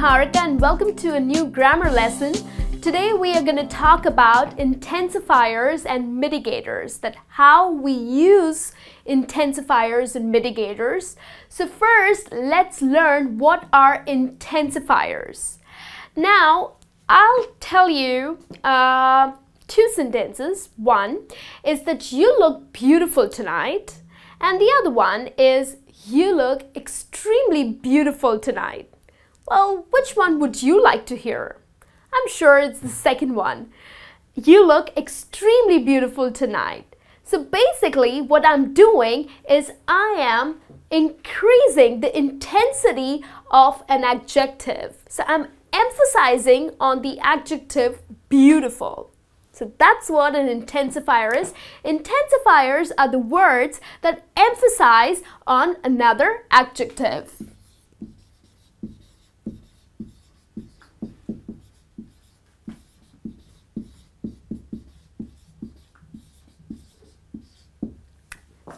Niharika and welcome to a new grammar lesson. Today we are going to talk about intensifiers and mitigators, that how we use intensifiers and mitigators. So first, let's learn what are intensifiers. Now, I'll tell you two sentences. One is that you look beautiful tonight, and the other one is you look extremely beautiful tonight. Well, which one would you like to hear? I'm sure it's the second one. You look extremely beautiful tonight. So basically what I'm doing is I am increasing the intensity of an adjective. So I'm emphasizing on the adjective beautiful. So that's what an intensifier is. Intensifiers are the words that emphasize on another adjective.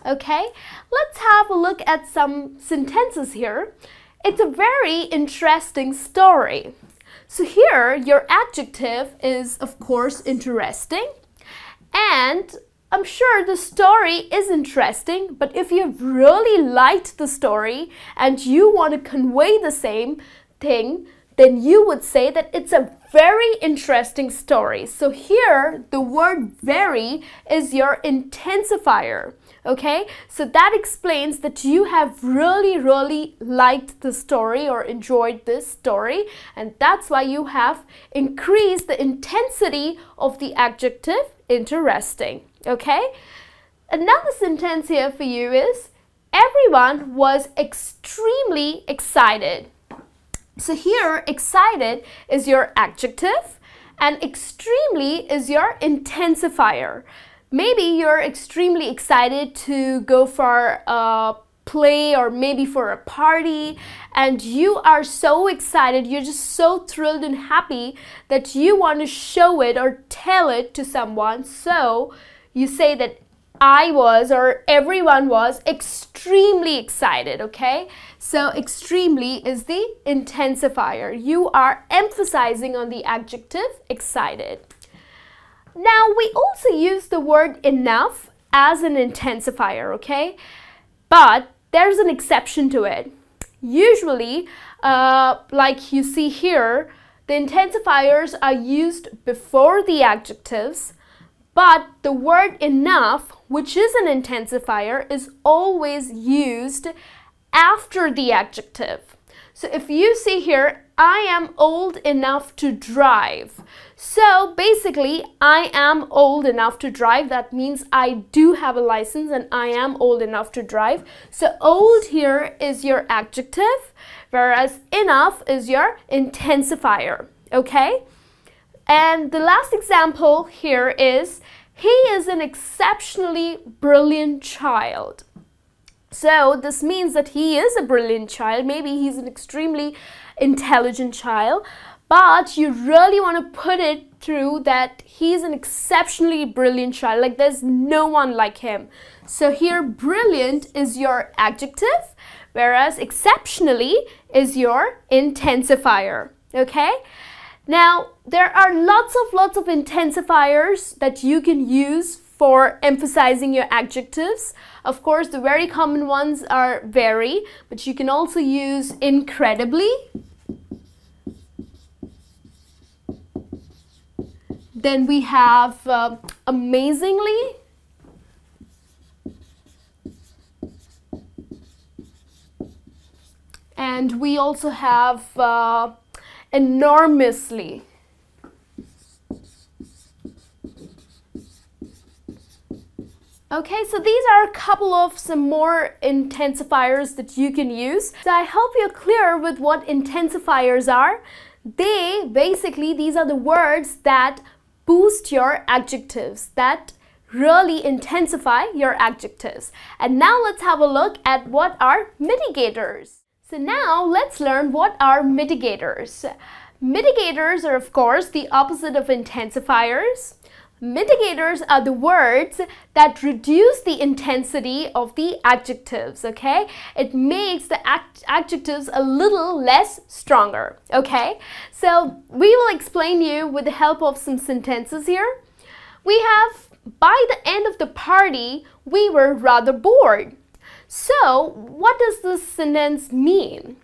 Okay, let's have a look at some sentences here. It's a very interesting story. So here, your adjective is, of course, interesting. And I'm sure the story is interesting, but if you've really liked the story and you want to convey the same thing, then you would say that it's a very interesting story. So here, the word very is your intensifier. Okay, so that explains that you have really liked the story or enjoyed this story, and that's why you have increased the intensity of the adjective interesting. Okay, another sentence here for you is everyone was extremely excited. So here, excited is your adjective and extremely is your intensifier. Maybe you're extremely excited to go for a play or maybe for a party, and you are so excited, you're just so thrilled and happy that you want to show it or tell it to someone. So you say that I was or everyone was extremely excited, okay? So extremely is the intensifier. You are emphasizing on the adjective excited. Now, we also use the word enough as an intensifier, okay? But there's an exception to it. Usually, like you see here, the intensifiers are used before the adjectives, but the word enough, which is an intensifier, is always used after the adjective. So if you see here, I am old enough to drive. So basically, I am old enough to drive. That means I do have a license and I am old enough to drive. So old here is your adjective, whereas enough is your intensifier. Okay? And the last example here is, he is an exceptionally brilliant child. So this means that he is a brilliant child. Maybe he's an extremely intelligent child, but you really want to put it through that he's an exceptionally brilliant child, like there's no one like him. So here brilliant is your adjective, whereas exceptionally is your intensifier. Okay? Now there are lots of intensifiers that you can use for emphasizing your adjectives. Of course, the very common ones are very, but you can also use incredibly. Then we have amazingly. And we also have enormously. Okay, so these are a couple of some more intensifiers that you can use. So I hope you're clear with what intensifiers are. These are the words that boost your adjectives, that really intensify your adjectives. And now let's have a look at what are mitigators. So now let's learn what are mitigators. Mitigators are, of course, the opposite of intensifiers. Mitigators are the words that reduce the intensity of the adjectives, okay? It makes the adjectives a little less stronger, okay? So we will explain you with the help of some sentences here. We have, by the end of the party, we were rather bored. So what does this sentence mean?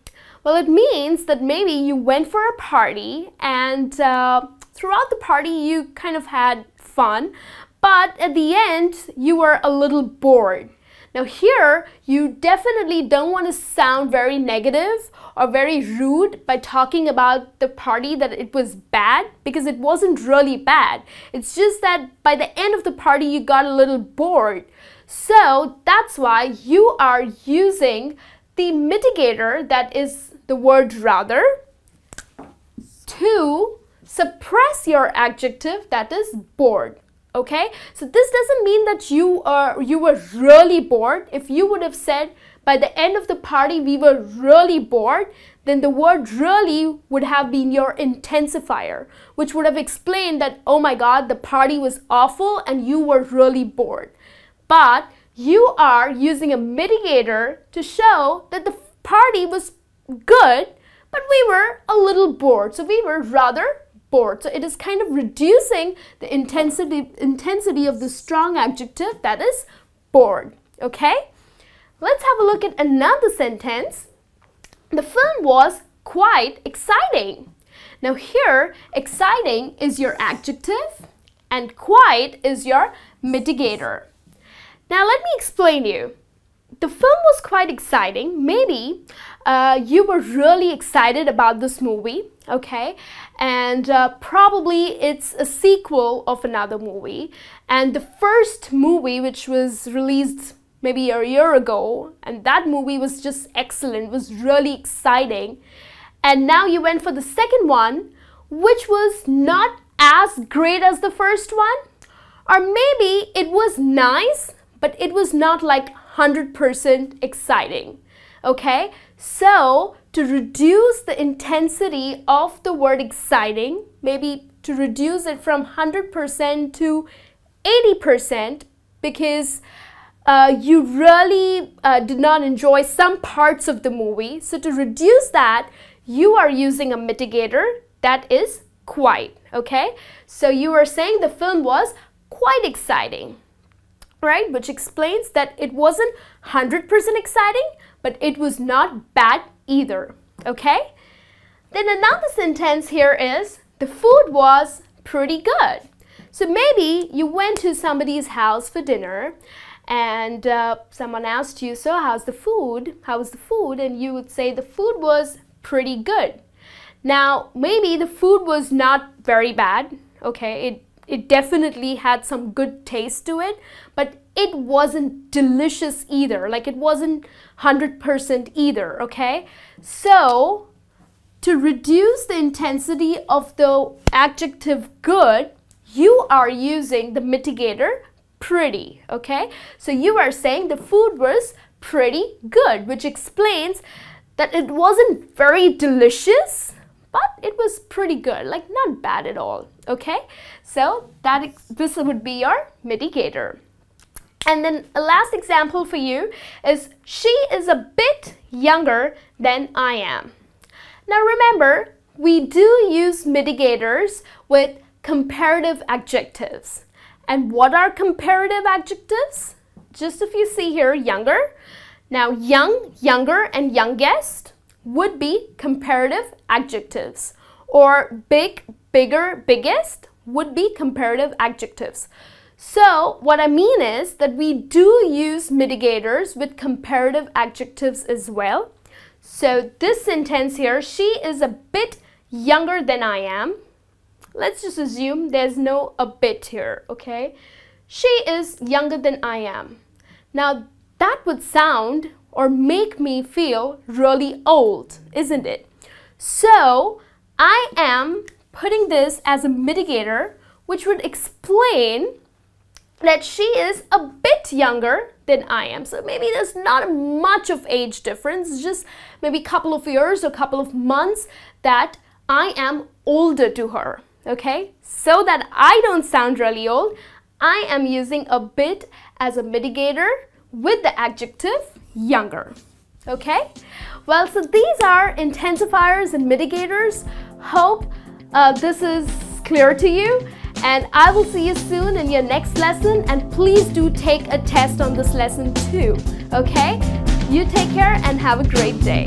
Well, it means that maybe you went for a party and throughout the party you kind of had fun, but at the end you were a little bored. Now here you definitely don't want to sound very negative or very rude by talking about the party that it was bad, because it wasn't really bad. It's just that by the end of the party you got a little bored. So that's why you are using the mitigator, that is the word rather, to suppress your adjective, that is bored. Okay, so this doesn't mean that you were really bored. If you would have said by the end of the party we were really bored, then the word really would have been your intensifier, which would have explained that, oh my god, the party was awful and you were really bored. But you are using a mitigator to show that the party was good, but we were a little bored. So we were rather bored. So it is kind of reducing the intensity of the strong adjective, that is bored. Okay? Let's have a look at another sentence. The film was quite exciting. Now here, exciting is your adjective and quite is your mitigator. Now let me explain you. The film was quite exciting. Maybe you were really excited about this movie, okay? And probably it's a sequel of another movie. And the first movie, which was released maybe a year ago, and that movie was just excellent, was really exciting. And now you went for the second one, which was not as great as the first one. Or maybe it was nice, but it was not like 100% exciting, okay? So to reduce the intensity of the word exciting, maybe to reduce it from 100% to 80%, because you really did not enjoy some parts of the movie. So to reduce that, you are using a mitigator, that is quite, okay? So you are saying the film was quite exciting, right? Which explains that it wasn't 100% exciting, but it was not bad either, okay? Then another sentence here is, the food was pretty good. So maybe you went to somebody's house for dinner and someone asked you, so how's the food? How was the food? And you would say the food was pretty good. Now, maybe the food was not very bad, okay? It definitely had some good taste to it, but it wasn't delicious either. Like it wasn't 100% either, okay? So, to reduce the intensity of the adjective good, you are using the mitigator pretty, okay? So you are saying the food was pretty good, which explains that it wasn't very delicious, but it was pretty good, like not bad at all, okay? So this would be your mitigator. And then a last example for you is, she is a bit younger than I am. Now remember, we do use mitigators with comparative adjectives. And what are comparative adjectives? Just if you see here, younger. Now young, younger, and youngest would be comparative adjectives. Or big, bigger, biggest would be comparative adjectives. So what I mean is that we do use mitigators with comparative adjectives as well. So this sentence here, she is a bit younger than I am. Let's just assume there's no a bit here, okay? She is younger than I am. Now that would sound or make me feel really old, isn't it? So I am putting this as a mitigator, which would explain that she is a bit younger than I am. So maybe there's not much of age difference, just maybe a couple of years or a couple of months that I am older to her. Okay, so that I don't sound really old, I am using a bit as a mitigator with the adjective younger. Okay, well, so these are intensifiers and mitigators. Hope this is clear to you, and I will see you soon in your next lesson, and please do take a test on this lesson too. Okay, you take care and have a great day.